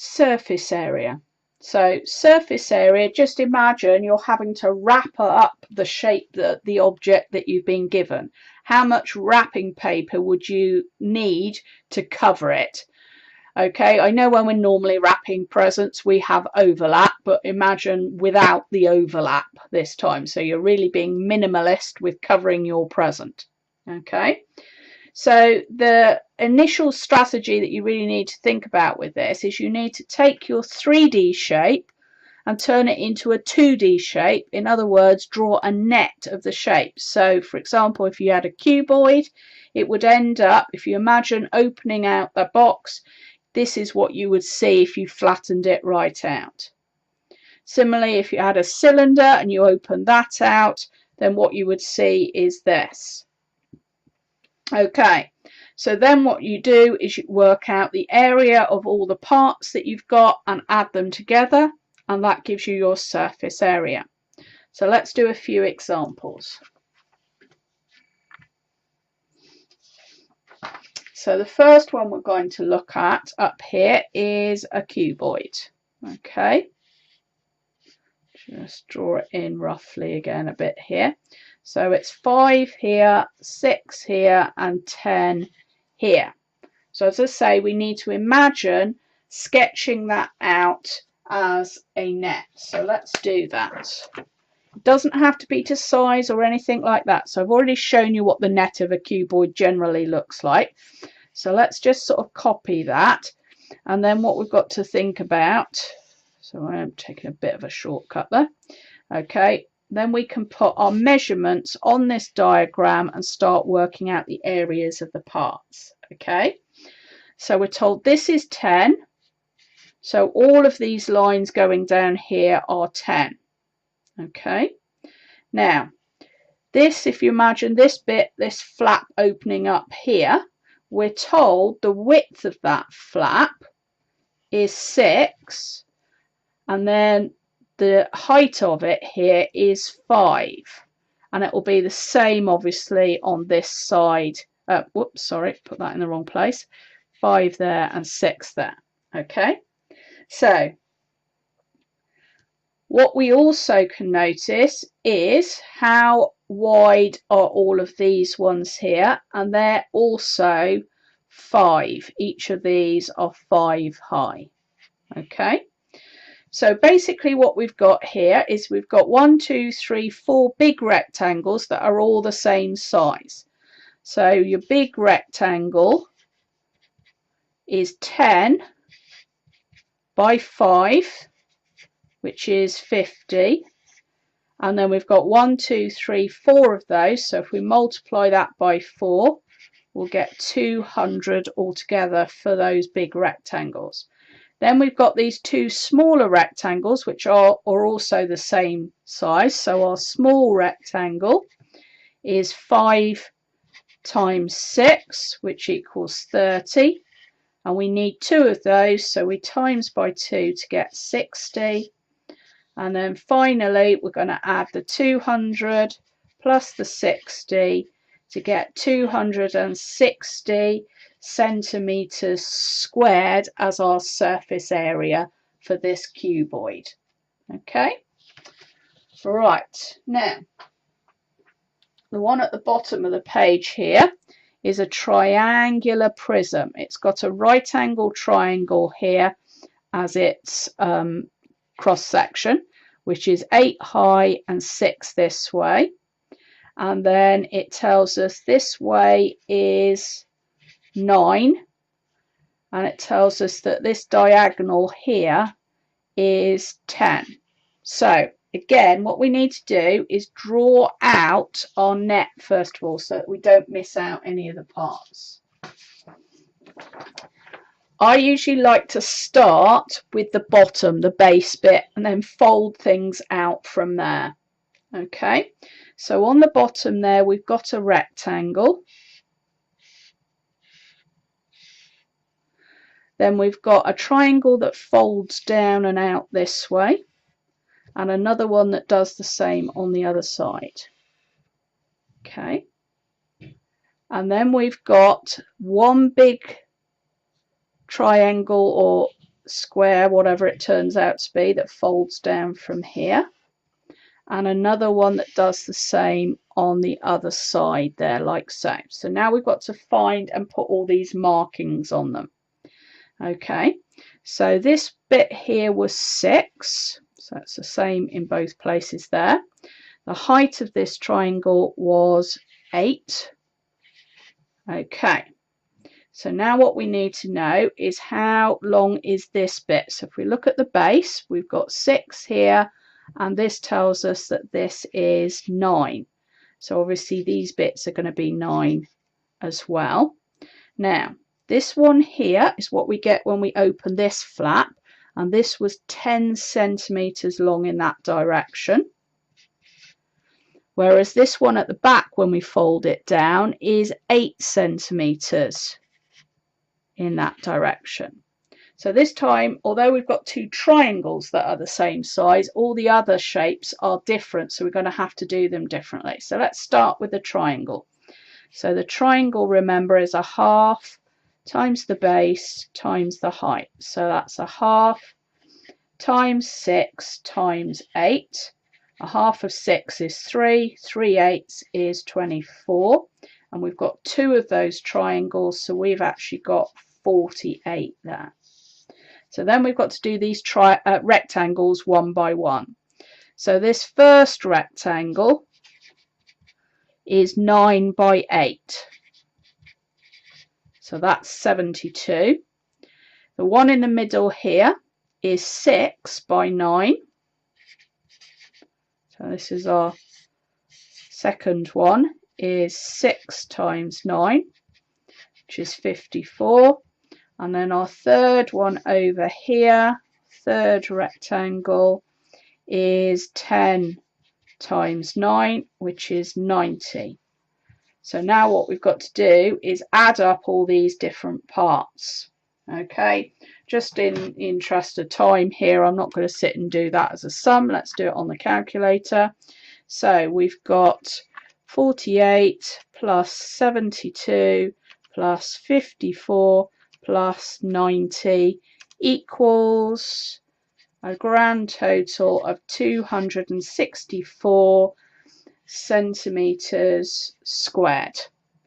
surface area. So surface area, just imagine you're having to wrap up the shape that the object that you've been given. How much wrapping paper would you need to cover it? Okay, I know when we're normally wrapping presents we have overlap, but imagine without the overlap this time. So you're really being minimalist with covering your present. Okay, so the initial strategy that you really need to think about with this is you need to take your 3D shape and turn it into a 2D shape. In other words, draw a net of the shape. So for example, if you had a cuboid, it would end up, if you imagine opening out the box, this is what you would see if you flattened it right out. Similarly, if you had a cylinder and you open that out, then what you would see is this. Okay, so then what you do is you work out the area of all the parts that you've got and add them together, and that gives you your surface area. So let's do a few examples. So the first one we're going to look at up here is a cuboid. Okay, just draw it in roughly again a bit here. So it's 5 here, 6 here, and 10 here. So as I say, we need to imagine sketching that out as a net. So let's do that. It doesn't have to be to size or anything like that. So I've already shown you what the net of a cuboid generally looks like. So let's just sort of copy that. And then what we've got to think about, so I'm taking a bit of a shortcut there. Okay, then we can put our measurements on this diagram and start working out the areas of the parts. Okay, so we're told this is 10. So all of these lines going down here are 10. Okay, now this, if you imagine this bit, this flap opening up here, we're told the width of that flap is 6, and then the height of it here is 5, and it will be the same obviously on this side. Whoops, sorry, put that in the wrong place. 5 there and 6 there. Okay, so what we also can notice is how wide are all of these ones here, and they're also 5. Each of these are 5 high. Okay, so basically what we've got here is we've got 1, 2, 3, 4 big rectangles that are all the same size. So your big rectangle is 10 by 5, which is 50, and then we've got 1, 2, 3, 4 of those. So if we multiply that by 4, we'll get 200 altogether for those big rectangles. Then we've got these two smaller rectangles which are also the same size. So our small rectangle is 5 times 6, which equals 30, and we need 2 of those, so we times by 2 to get 60. And then finally we're going to add the 200 plus the 60 to get 260 centimeters squared as our surface area for this cuboid. Okay, right, now the one at the bottom of the page here is a triangular prism. It's got a right angle triangle here as its cross section, which is 8 high and 6 this way, and then it tells us this way is 9, and it tells us that this diagonal here is 10. So again, what we need to do is draw out our net first of all, so that we don't miss out any of the parts. I usually like to start with the bottom, the base bit, and then fold things out from there. Okay, so on the bottom there we've got a rectangle. Then we've got a triangle that folds down and out this way, and another one that does the same on the other side. Okay, and then we've got one big triangle or square, whatever it turns out to be, that folds down from here, and another one that does the same on the other side there, like so. So now we've got to find and put all these markings on them. Okay, so this bit here was 6, so it's the same in both places there. The height of this triangle was 8. Okay, so now what we need to know is how long is this bit. So if we look at the base, we've got 6 here, and this tells us that this is 9. So obviously these bits are going to be 9 as well. Now, this one here is what we get when we open this flap, and this was 10 centimeters long in that direction. Whereas this one at the back, when we fold it down, is 8 centimeters in that direction. So this time, although we've got 2 triangles that are the same size, all the other shapes are different, so we're going to have to do them differently. So let's start with the triangle. So the triangle, remember, is a half times the base times the height. So that's a half times 6 times 8. A half of 6 is 3, 3/8 is 24, and we've got 2 of those triangles, so we've actually got 48 there. So then we've got to do these rectangles one by one. So this first rectangle is 9 by 8. So that's 72. The one in the middle here is 6 by 9. So this is our second one, is 6 times 9, which is 54. And then our third one over here, third rectangle, is 10 times 9, which is 90. So now what we've got to do is add up all these different parts. Okay, just in interest of time here, I'm not going to sit and do that as a sum. Let's do it on the calculator. So we've got 48 plus 72 plus 54 plus 90 equals a grand total of 264 centimeters squared.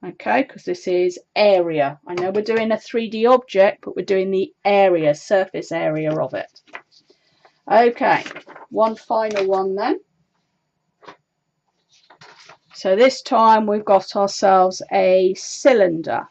Okay, because this is area. I know we're doing a 3D object, but we're doing the area, surface area of it. Okay, one final one then. So this time we've got ourselves a cylinder.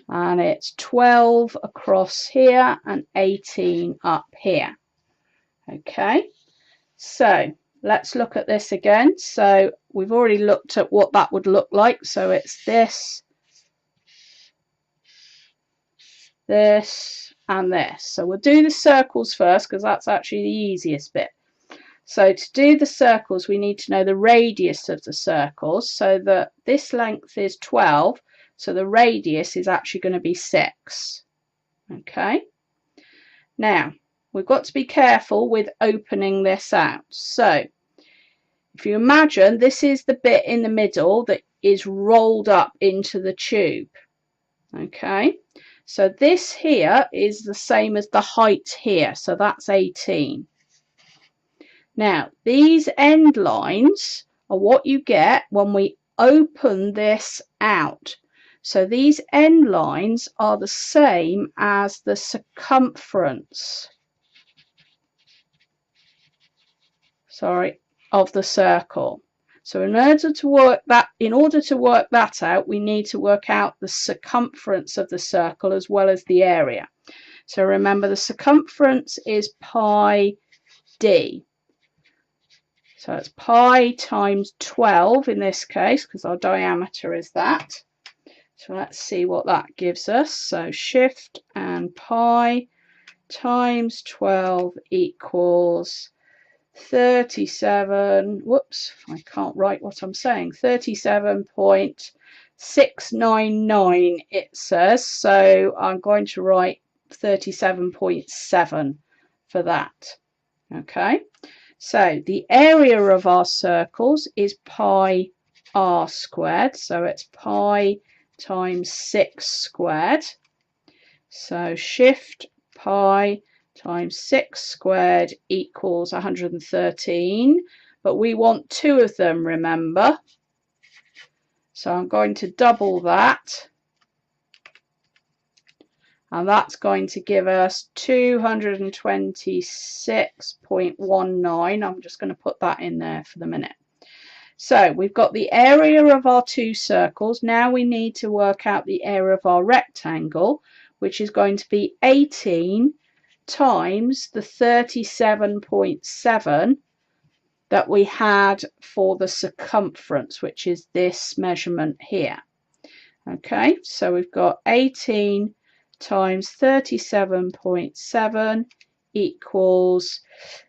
And it's 12 across here and 18 up here. Okay, so let's look at this again. So we've already looked at what that would look like. So it's this, this, and this. So we'll do the circles first because that's actually the easiest bit. So to do the circles, we need to know the radius of the circles. So that this length is 12. So the radius is actually going to be 6. Okay. Now, we've got to be careful with opening this out. So if you imagine, this is the bit in the middle that is rolled up into the tube. Okay. So this here is the same as the height here. So that's 18. Now, these end lines are what you get when we open this out. So these end lines are the same as the circumference, of the circle. So in order to work that out, we need to work out the circumference of the circle as well as the area. So remember, the circumference is pi d. So it's pi times 12 in this case, because our diameter is that. So let's see what that gives us. So shift and pi times 12 equals 37, whoops, I can't write what I'm saying, 37.699 it says. So I'm going to write 37.7 for that. Okay, so the area of our circles is pi r squared. So it's pi times 6 squared. So shift pi times 6 squared equals 113, but we want 2 of them, remember. So I'm going to double that, and that's going to give us 226.19. I'm just going to put that in there for the minute. So we've got the area of our 2 circles. Now we need to work out the area of our rectangle, which is going to be 18 times the 37.7 that we had for the circumference, which is this measurement here. Okay, so we've got 18 times 37.7 equals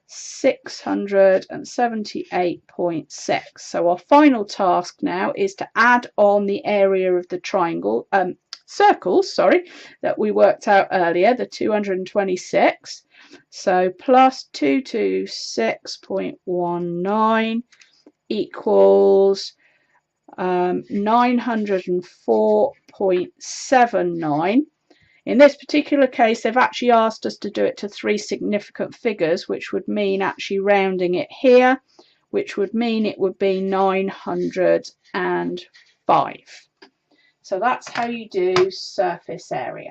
678.6. So our final task now is to add on the area of the triangle, circles, that we worked out earlier, the 226. So plus 226.19 equals 904.79. In this particular case, they've actually asked us to do it to 3 significant figures, which would mean actually rounding it here, which would mean it would be 905. So that's how you do surface area.